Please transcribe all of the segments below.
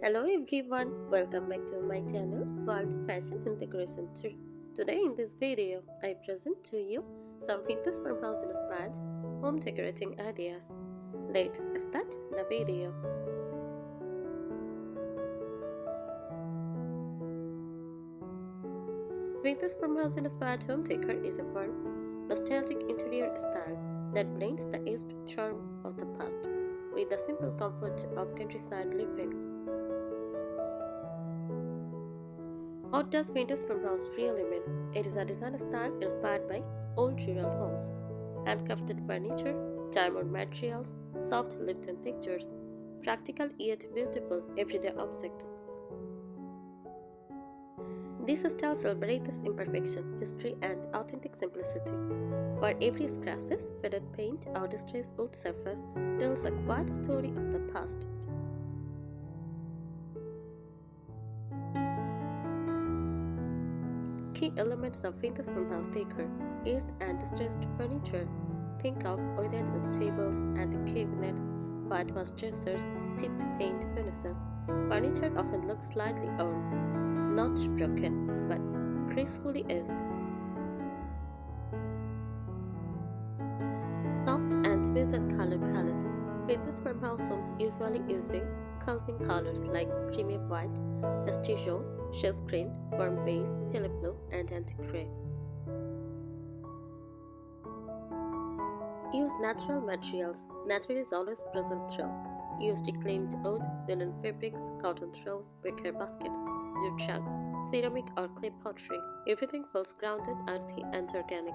Hello everyone, welcome back to my channel World Fashion and Decoration Tour. Today in this video, I present to you some vintage farmhouse inspired home decorating ideas. Let's start the video. Vintage farmhouse inspired home decor is a warm, nostalgic interior style that blends the aged charm of the past with the simple comfort of countryside living. What does vintage farmhouse really mean? It is a design style inspired by old rural homes, handcrafted furniture, diamond materials, soft lived-in textures, practical yet beautiful everyday objects. This style celebrates imperfection, history, and authentic simplicity, where every scratches, faded paint, or distressed wood surface tells a quiet story of the past. Key elements of vintage farmhouse decor: used and distressed furniture. Think of weathered tables and cabinets, whitewashed dressers, chipped paint finishes. Furniture often looks slightly worn, not broken, but gracefully aged. Soft and muted color palette. Vintage farmhouse homes usually using calming colors like creamy white, dusty rose, shell green, warm beige, pale blue, and antique gray. Use natural materials. Nature is always present through. Use reclaimed wood, linen fabrics, cotton throws, wicker baskets, jute jugs, ceramic or clay pottery. Everything feels grounded, earthy, and organic.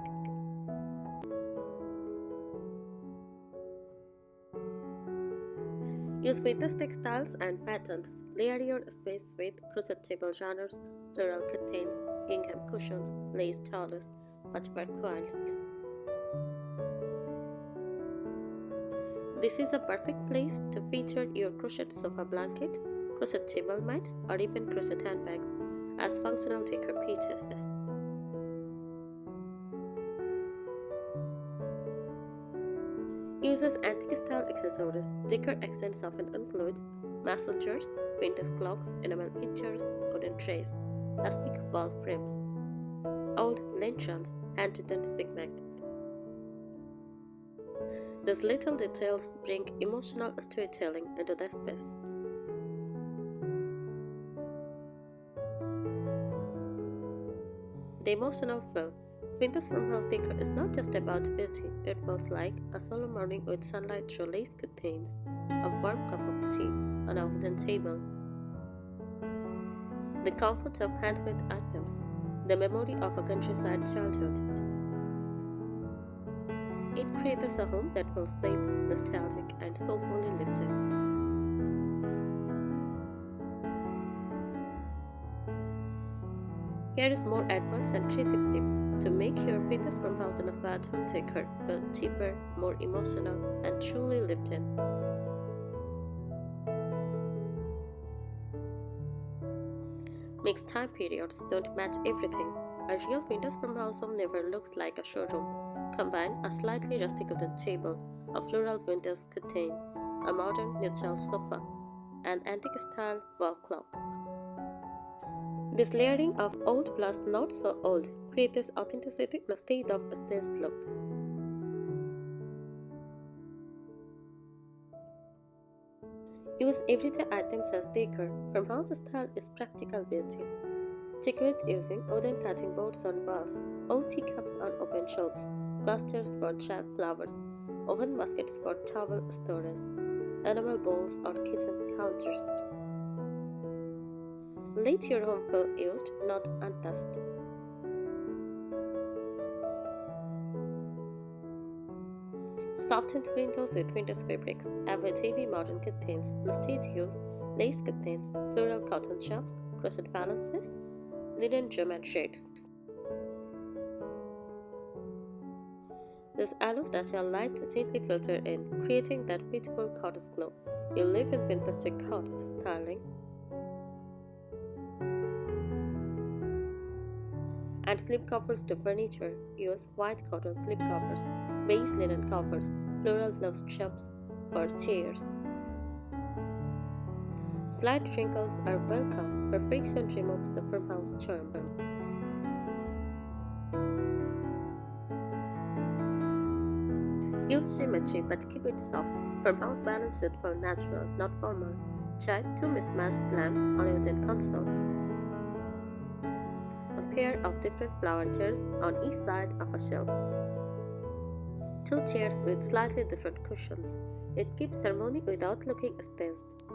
Use vintage textiles and patterns. Layer your space with crochet table runners, floral curtains, gingham cushions, lace towels, patchwork quilts. This is a perfect place to feature your crochet sofa blankets, crochet table mats, or even crochet handbags as functional decor pieces. Uses antique style accessories. Decor accents often include messengers, vintage clocks, enamel pictures, wooden trays, plastic wall frames, old lanterns, hand-done zigzag. These little details bring emotional storytelling into the space. The emotional feel. Vintage farmhouse decor is not just about beauty, it feels like a solo morning with sunlight through lace curtains, a warm cup of tea on a wooden table, the comfort of handmade items, the memory of a countryside childhood. It creates a home that feels safe, nostalgic, and soulfully lived in. Here is more advanced and creative tips to make your vintage farmhouse inspired home decor feel deeper, more emotional, and truly lived in. Mixed time periods don't match everything. A real vintage farmhouse home never looks like a showroom. Combine a slightly rustic wooden table, a floral vintage curtain, a modern neutral sofa, an antique style wall clock. This layering of old plus not so old creates authenticity instead of a staged look. Use everyday items as decor. Farmhouse style is practical beauty. Decorate using wooden cutting boards on walls, old teacups on open shelves, clusters for dried flowers, oven baskets for towel storage, enamel bowls or kitchen counters. Let your home feel used, not untouched. Softened windows with vintage fabrics. Avoid heavy modern curtains. Instead use lace curtains, floral cotton chops, crochet valances, linen German shades. This allows natural light to gently filter in, creating that beautiful cottage glow. You live in fantastic cottage styling. Add slip covers to furniture. Use white cotton slip covers, beige linen covers, floral love straps for chairs. Slight wrinkles are welcome. Perfection removes the farmhouse charm. Use symmetry but keep it soft. Farmhouse balance should feel natural, not formal. Try two mismatched lamps on a wooden console. A pair of different flower chairs on each side of a shelf. Two chairs with slightly different cushions. It keeps harmony without looking spaced.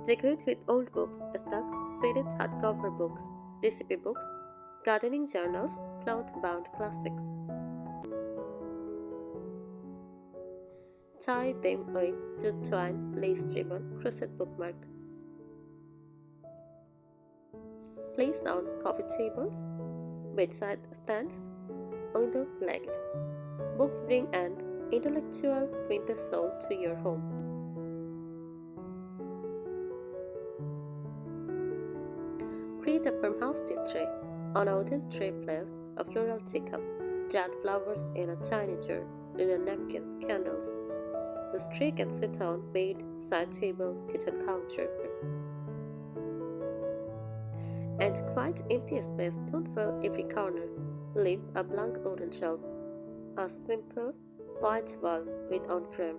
Decorate with old books, stuffed, faded hardcover books, recipe books, gardening journals, cloth-bound classics. Tie them with jute twine, lace ribbon, crochet bookmark. Place on coffee tables, bedside stands, window ledges. Books bring an intellectual winter soul to your home. Create a farmhouse tea tray. On a wooden tray, place a floral teacup, dried flowers in a tiny jar, linen napkin, candles. This tray can sit on bed, side table, kitchen counter. And quite empty space, don't fill every corner. Leave a blank wooden shelf, a simple white wall with on frame,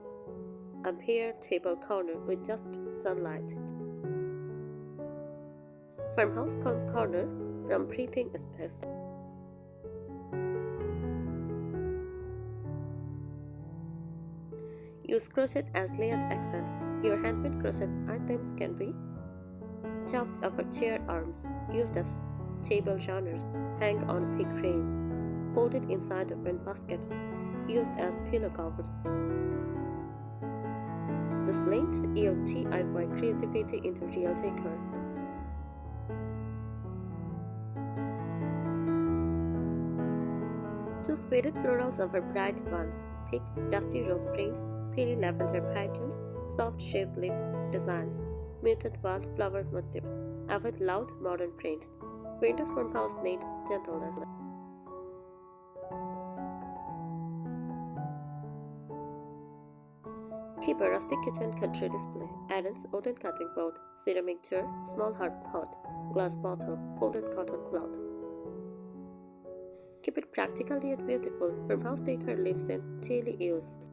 a bare table corner with just sunlight. Farmhouse corner from breathing space. Use crochet as layered accents. Your handmade crochet items can be tucked over chair arms, used as table runners, hang on pig rail, folded inside open baskets, used as pillow covers. This blends your DIY creativity into real decor. Choose faded florals over bright ones. Pick dusty rose prints, peely lavender patterns, soft shades leaves designs, muted wildflower motifs. Avoid loud modern prints. Winter's farmhouse needs gentleness. Keep a rustic kitchen country display. Add-ins, wooden cutting board, ceramic jar, small hard pot, glass bottle, folded cotton cloth. Keep it practical yet beautiful. Farmhouse decor lives in daily use.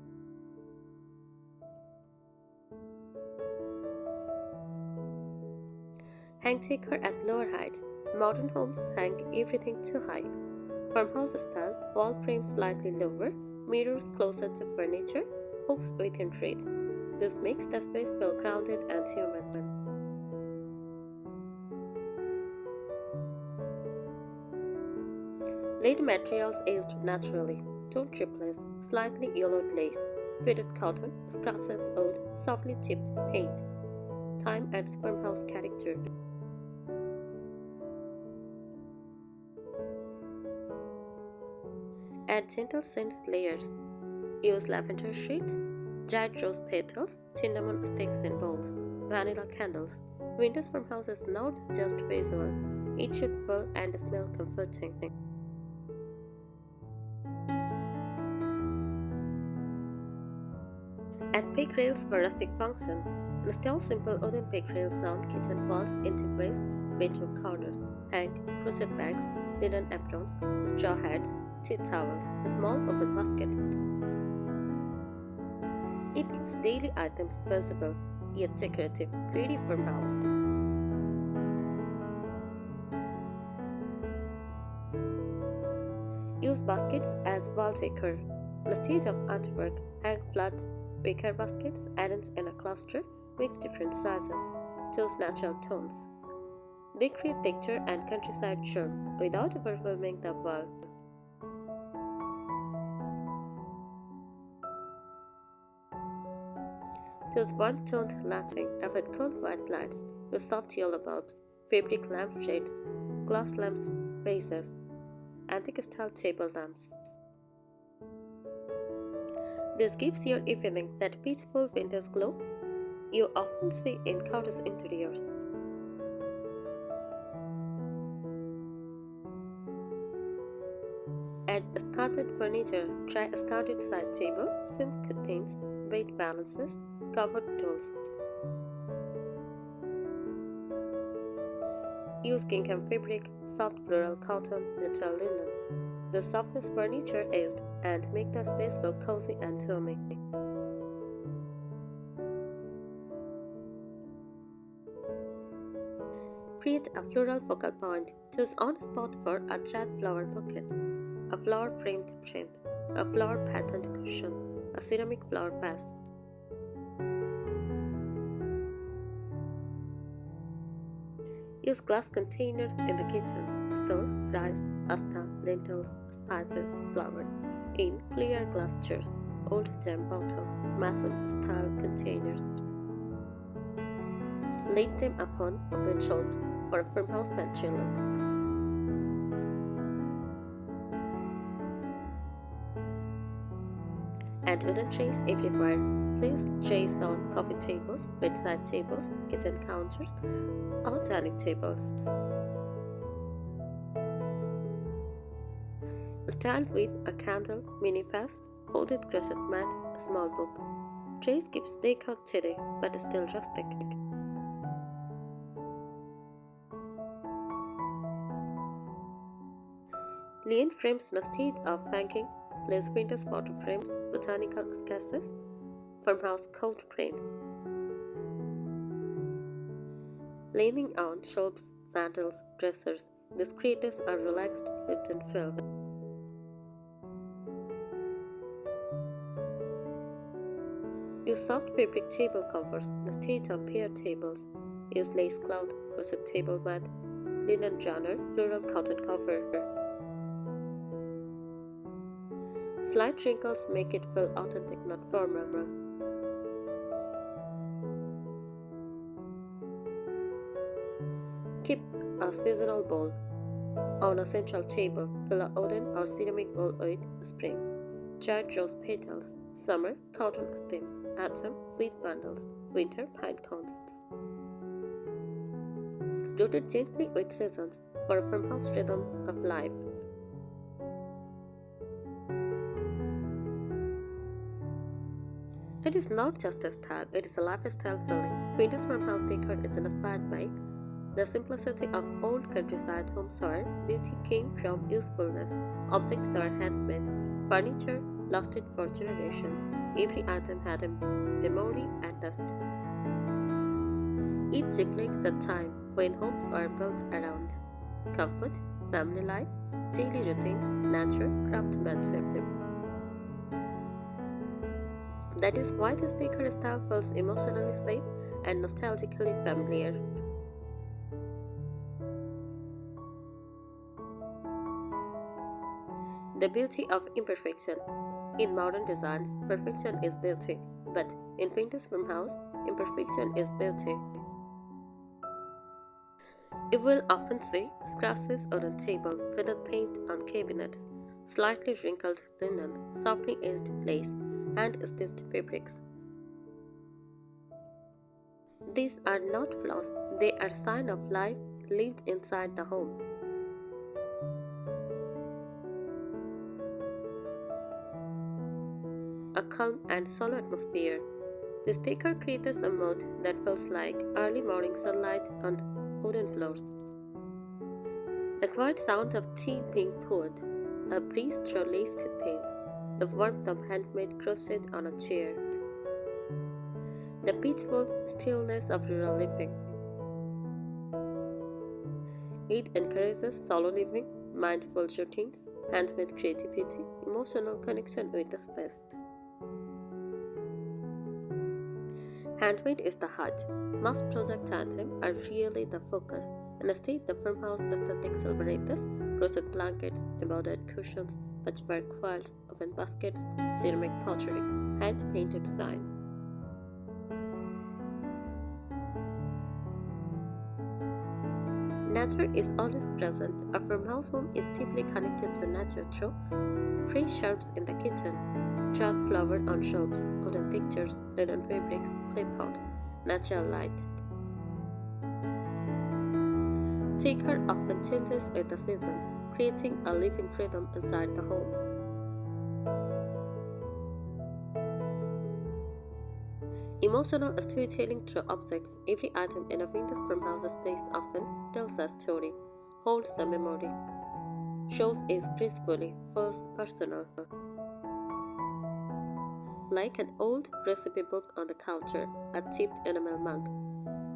Hang decor at lower heights. Modern homes hang everything too high. Farmhouse style, wall frames slightly lower, mirrors closer to furniture, hooks within reach. This makes the space feel grounded and human. Laid materials aged naturally. Don't replace slightly yellowed lace, faded cotton, scratches old, softly chipped paint. Time adds farmhouse character. Add gentle scents layers. Use lavender sheets, dried rose petals, cinnamon sticks in bowls, vanilla candles. Winter's farmhouse is not just visual, it should feel and smell comforting. Add peg rails for rustic function. Install simple wooden peg rails on kitchen walls, entryways, bedroom corners. Hang crochet bags, linen aprons, straw hats, tea towels, small oven baskets. It keeps daily items visible, yet decorative, ready for houses. Use baskets as wall decor. Instead of artwork, hang flat wicker baskets, add-ins in a cluster, mix different sizes. Choose natural tones. They create texture and countryside charm without overwhelming the wall. Choose one-toned lighting. Avoid cold white lights. Use soft yellow bulbs, fabric lamp shades, glass lamps, bases, antique-style table lamps. This gives your evening that peaceful winter's glow you often see in cottage interiors. Add sky Cottage furniture, try a scouted side table, synth curtains, weight balances, covered tools. Use gingham fabric, soft floral cotton, neutral linen. The softness furniture aged and make the space feel cozy and homey. Create a floral focal point. Choose on spot for a thread flower bouquet, a flower framed print, a flower patterned cushion, a ceramic flower vase. Use glass containers in the kitchen. Store rice, pasta, lentils, spices, flour in clear glass jars, old jam bottles, mason style containers. Lay them upon open shelves for a farmhouse pantry look. Add wooden trays everywhere. Place trays on coffee tables, bedside tables, kitchen counters, or dining tables. Style with a candle, mini vase, folded crescent mat, a small book. Trays gives decor today, but still rustic. Lean frames instead of hanging. Place vintage photo frames, botanical sketches, farmhouse coat frames. Leaning on shelves, mantels, dressers, this creates a relaxed, lived-in feel. Use soft fabric table covers instead of pair tables. Use lace cloth, crochet table mat, linen runner, floral cotton cover. Slight wrinkles make it feel authentic, not formal. Keep a seasonal bowl on a central table. Fill a wooden or ceramic bowl with spring, dried rose petals, summer cotton stems, autumn wheat bundles, winter pine cones. Rotate gently with seasons for a farmhouse rhythm of life. It is not just a style, it is a lifestyle feeling. Vintage farmhouse decor is inspired by the simplicity of old countryside homes where beauty came from usefulness. Objects are handmade, furniture lasted for generations. Every item had a memory and dust. It reflects the time when homes were built around comfort, family life, daily routines, nature, craftsmanship. That is why this decor style feels emotionally safe and nostalgically familiar. The beauty of imperfection. In modern designs, perfection is beauty, but in vintage farmhouse, imperfection is beauty. You will often see scratches on a table, faded paint on cabinets, slightly wrinkled linen, softly edged lace, and stitched fabrics. These are not flaws, they are signs of life lived inside the home. A calm and solo atmosphere. This decor creates a mood that feels like early morning sunlight on wooden floors. The quiet sound of tea being poured, a breeze through lace curtains, the warmth of handmade crochet on a chair, the peaceful stillness of rural living. It encourages solo living, mindful routines, handmade creativity, emotional connection with the space. Handmade is the heart. Mass product items are really the focus. Instead, the farmhouse aesthetic celebrates crochet blankets, embroidered cushions, patchwork quilts, oven baskets, ceramic pottery, hand-painted sign. Nature is always present. A farmhouse home is deeply connected to nature through fresh herbs in the kitchen, dried flower on shelves, wooden pictures, linen fabrics, clay pots, natural light. Decor often changes with the seasons, creating a living rhythm inside the home. Emotional storytelling through objects. Every item in a vintage farmhouse's place often tells a story, holds a memory, shows is gracefully, feels personal. Like an old recipe book on the counter, a chipped enamel mug.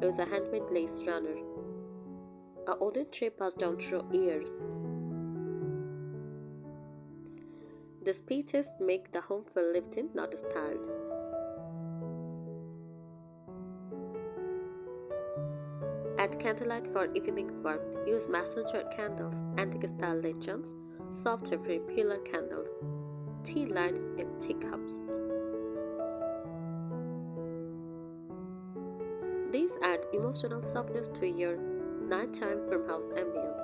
It was a handmade lace runner, a wooden tray passed down through years. These pieces make the home feel lived in, not styled. Add candlelight for evening warmth. Use messenger candles, antique style lanterns, soft every pillar candles, tea lights in teacups. These add emotional softness to your nighttime farmhouse ambience.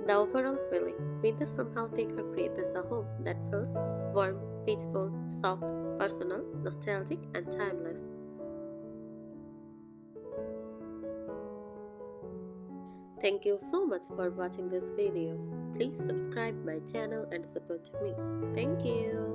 The overall feeling. Vintage farmhouse decor creates a home that feels warm, peaceful, soft, personal, nostalgic, and timeless. Thank you so much for watching this video. Please subscribe my channel and support me. Thank you.